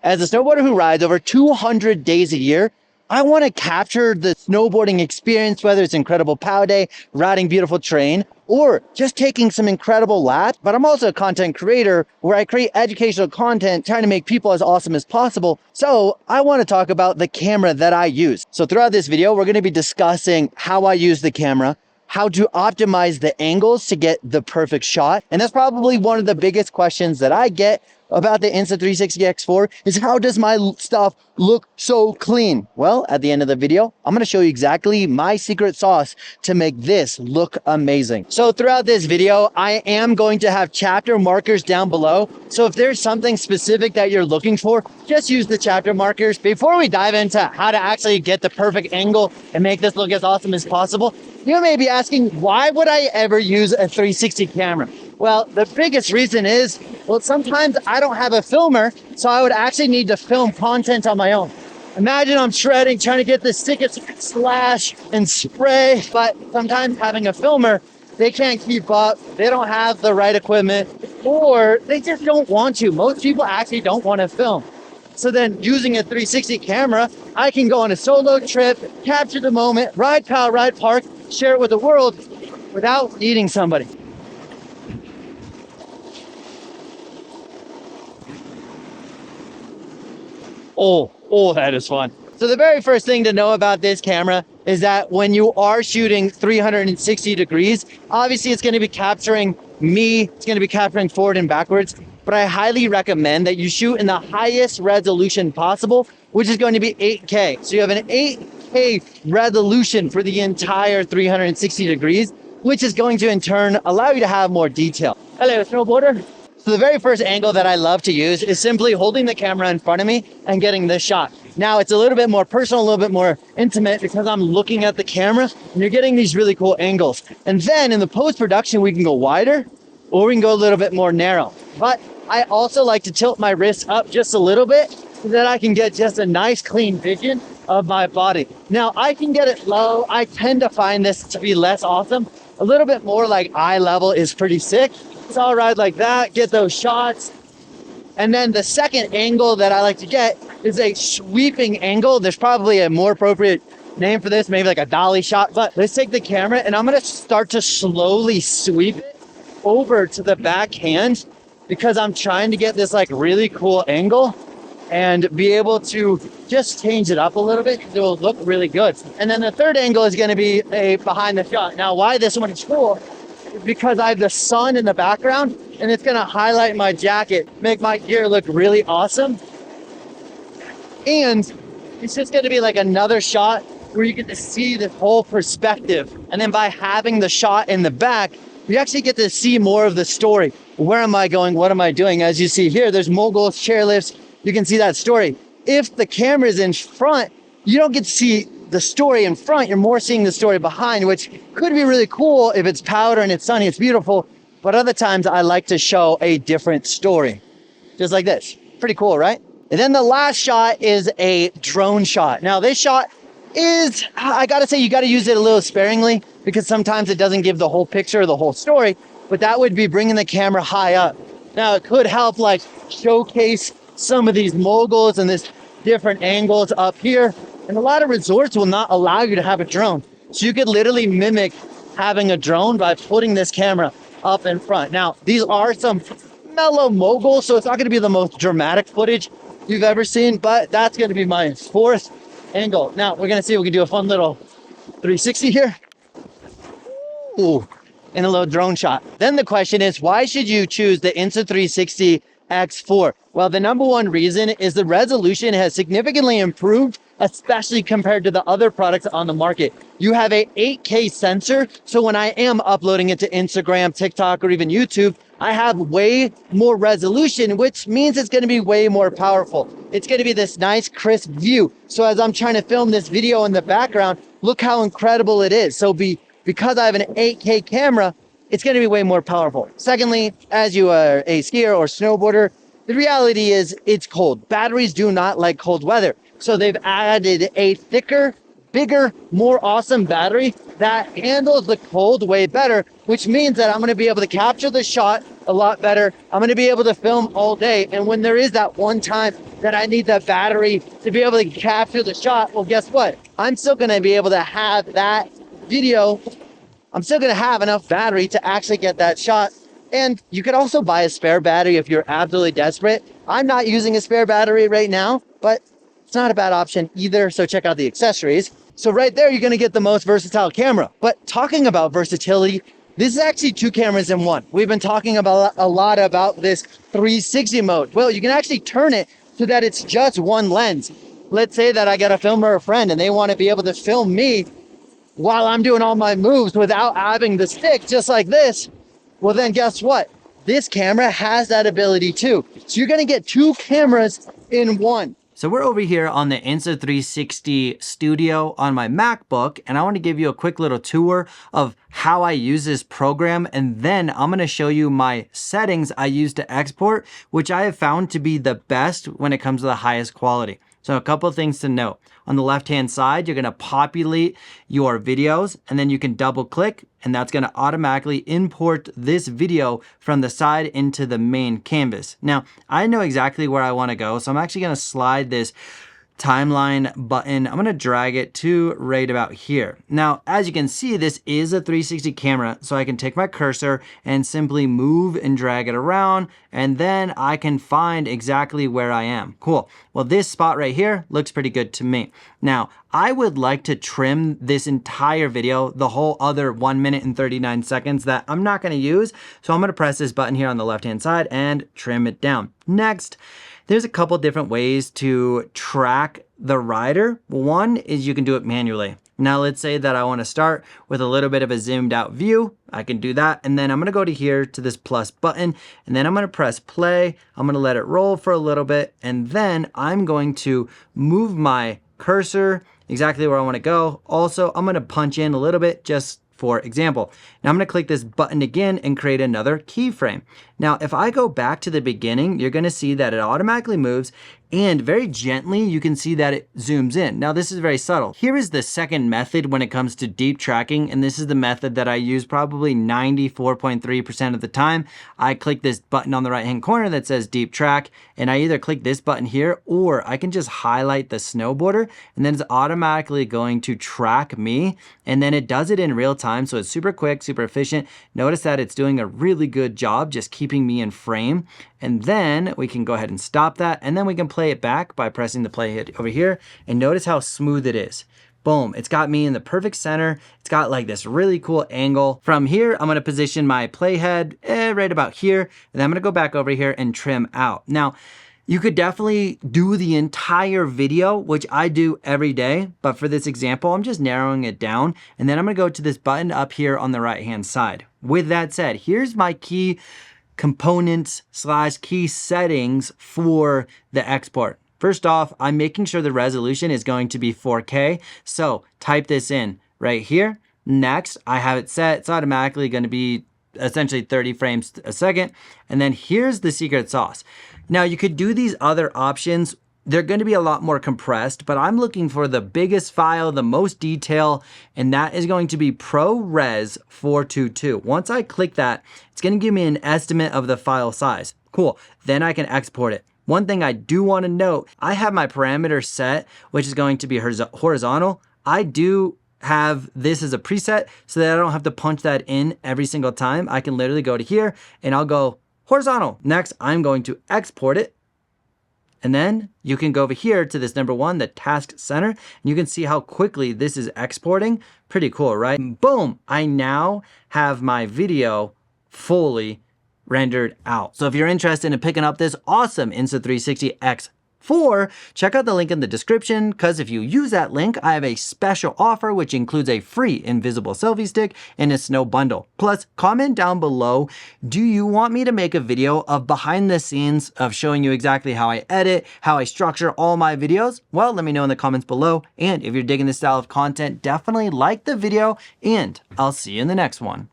As a snowboarder who rides over 200 days a year, I want to capture the snowboarding experience, whether it's incredible pow day, riding beautiful terrain, or just taking some incredible laps. But I'm also a content creator where I create educational content, trying to make people as awesome as possible. So I want to talk about the camera that I use. So throughout this video, we're going to be discussing how I use the camera, how to optimize the angles to get the perfect shot. And that's probably one of the biggest questions that I get about the Insta360 X4 is how does my stuff look so clean? Well, at the end of the video, I'm going to show you exactly my secret sauce to make this look amazing. So throughout this video, I am going to have chapter markers down below. So if there's something specific that you're looking for, just use the chapter markers. Before we dive into how to actually get the perfect angle and make this look as awesome as possible, you may be asking, why would I ever use a 360 camera? Well, the biggest reason is, well, sometimes I don't have a filmer, so I would actually need to film content on my own. Imagine I'm shredding, trying to get this ticket slash and spray, but sometimes having a filmer, they can't keep up, they don't have the right equipment, or they just don't want to. Most people actually don't want to film. So then using a 360 camera, I can go on a solo trip, capture the moment, ride pow, ride park, share it with the world without needing somebody. Oh, that is fun. So the very first thing to know about this camera is that when you are shooting 360 degrees, obviously it's going to be capturing me, it's going to be capturing forward and backwards, but I highly recommend that you shoot in the highest resolution possible, which is going to be 8K. So you have an 8K resolution for the entire 360 degrees, which is going to in turn allow you to have more detail. Hello, snowboarder. So the very first angle that I love to use is simply holding the camera in front of me and getting this shot. Now it's a little bit more personal, a little bit more intimate because I'm looking at the camera and you're getting these really cool angles. And then in the post-production, we can go wider or we can go a little bit more narrow. But I also like to tilt my wrist up just a little bit so that I can get just a nice clean vision of my body. Now I can get it low. I tend to find this to be less awesome. A little bit more like eye level is pretty sick. So I'll ride like that, get those shots. And then the second angle that I like to get is a sweeping angle. There's probably a more appropriate name for this, maybe like a dolly shot. But let's take the camera and I'm gonna start to slowly sweep it over to the backhand because I'm trying to get this like really cool angle and be able to just change it up a little bit because it will look really good. And then the third angle is gonna be a behind the shot. Now, why this one is cool is because I have the sun in the background and it's gonna highlight my jacket, make my gear look really awesome. And it's just gonna be like another shot where you get to see this whole perspective. And then by having the shot in the back, you actually get to see more of the story. Where am I going? What am I doing? As you see here, there's moguls, chairlifts. You can see that story. If the camera is in front, you don't get to see the story in front. You're more seeing the story behind, which could be really cool if it's powder and it's sunny, it's beautiful. But other times I like to show a different story, just like this. Pretty cool, right? And then the last shot is a drone shot. Now this shot is, I gotta say, you gotta use it a little sparingly because sometimes it doesn't give the whole picture or the whole story, but that would be bringing the camera high up. Now it could help like showcase some of these moguls and this different angles up here. And a lot of resorts will not allow you to have a drone. So you could literally mimic having a drone by putting this camera up in front. Now, these are some mellow moguls, so it's not gonna be the most dramatic footage you've ever seen, but that's gonna be my fourth angle. Now, we're gonna see if we can do a fun little 360 here. Ooh, and a little drone shot. Then the question is, why should you choose the Insta360 X4? Well, the number one reason is the resolution has significantly improved, especially compared to the other products on the market. You have a 8K sensor, so when I am uploading it to Instagram, TikTok, or even YouTube, I have way more resolution, which means it's gonna be way more powerful. It's gonna be this nice crisp view. So as I'm trying to film this video in the background, look how incredible it is. So because I have an 8K camera, it's gonna be way more powerful. Secondly, as you are a skier or snowboarder, the reality is it's cold. Batteries do not like cold weather. So they've added a thicker, bigger, more awesome battery that handles the cold way better, which means that I'm gonna be able to capture the shot a lot better. I'm going to be able to film all day. And when there is that one time that I need that battery to be able to capture the shot, well, guess what? I'm still going to be able to have that video. I'm still going to have enough battery to actually get that shot. And you could also buy a spare battery if you're absolutely desperate. I'm not using a spare battery right now, but it's not a bad option either. So check out the accessories. So right there, you're going to get the most versatile camera. But talking about versatility, this is actually 2 cameras in one. We've been talking about a lot about this 360 mode. Well, you can actually turn it so that it's just one lens. Let's say that I got a filmer or a friend and they want to be able to film me while I'm doing all my moves without having the stick, just like this. Well, then guess what? This camera has that ability too. So you're going to get 2 cameras in one. So we're over here on the Insta360 Studio on my MacBook, and I want to give you a quick little tour of how I use this program, and then I'm going to show you my settings I use to export, which I have found to be the best when it comes to the highest quality. So a couple of things to note. On the left-hand side, you're going to populate your videos, and then you can double click, and that's going to automatically import this video from the side into the main canvas. Now, I know exactly where I want to go, so I'm actually going to slide this timeline button. I'm going to drag it to right about here. Now, as you can see, this is a 360 camera, so I can take my cursor and simply move and drag it around, and then I can find exactly where I am. Cool. Well, this spot right here looks pretty good to me. Now, I would like to trim this entire video, the whole other 1 minute and 39 seconds that I'm not going to use. So I'm going to press this button here on the left-hand side and trim it down. Next, there's a couple different ways to track the rider. One is you can do it manually. Now let's say that I want to start with a little bit of a zoomed out view. I can do that, and then I'm going to go to here to this plus button, and then I'm going to press play. I'm going to let it roll for a little bit, and then I'm going to move my cursor exactly where I want to go. Also, I'm going to punch in a little bit just for example. Now I'm going to click this button again and create another keyframe. Now, if I go back to the beginning, you're going to see that it automatically moves, and very gently you can see that it zooms in. Now this is very subtle. Here is the second method when it comes to deep tracking, and this is the method that I use probably 94.3% of the time. I click this button on the right hand corner that says deep track, and I either click this button here, or I can just highlight the snowboarder, and then it's automatically going to track me, and then it does it in real time, so it's super quick, super efficient. Notice that it's doing a really good job just keeping me in frame. And then we can go ahead and stop that, and then we can play it back by pressing the play hit over here, and notice how smooth it is. Boom, it's got me in the perfect center. It's got like this really cool angle. From here, I'm gonna position my playhead right about here, and then I'm gonna go back over here and trim out. Now, you could definitely do the entire video, which I do every day, but for this example, I'm just narrowing it down, and then I'm gonna go to this button up here on the right-hand side. With that said, here's my key components / key settings for the export. First off, I'm making sure the resolution is going to be 4K. So type this in right here. Next, I have it set. It's automatically going to be essentially 30 frames a second. And then here's the secret sauce. Now you could do these other options. They're going to be a lot more compressed, but I'm looking for the biggest file, the most detail, and that is going to be ProRes 422. Once I click that, it's going to give me an estimate of the file size. Cool. Then I can export it. One thing I do want to note, I have my parameter set, which is going to be horizontal. I do have this as a preset so that I don't have to punch that in every single time. I can literally go to here and I'll go horizontal. Next, I'm going to export it. And then you can go over here to this number 1, the task center, and you can see how quickly this is exporting. Pretty cool, right? Boom, I now have my video fully rendered out. So if you're interested in picking up this awesome Insta360 X4, check out the link in the description, because if you use that link, I have a special offer which includes a free invisible selfie stick and a snow bundle. Plus, comment down below, do you want me to make a video of behind the scenes of showing you exactly how I edit, how I structure all my videos? Well, let me know in the comments below. And if you're digging this style of content, definitely like the video, and I'll see you in the next one.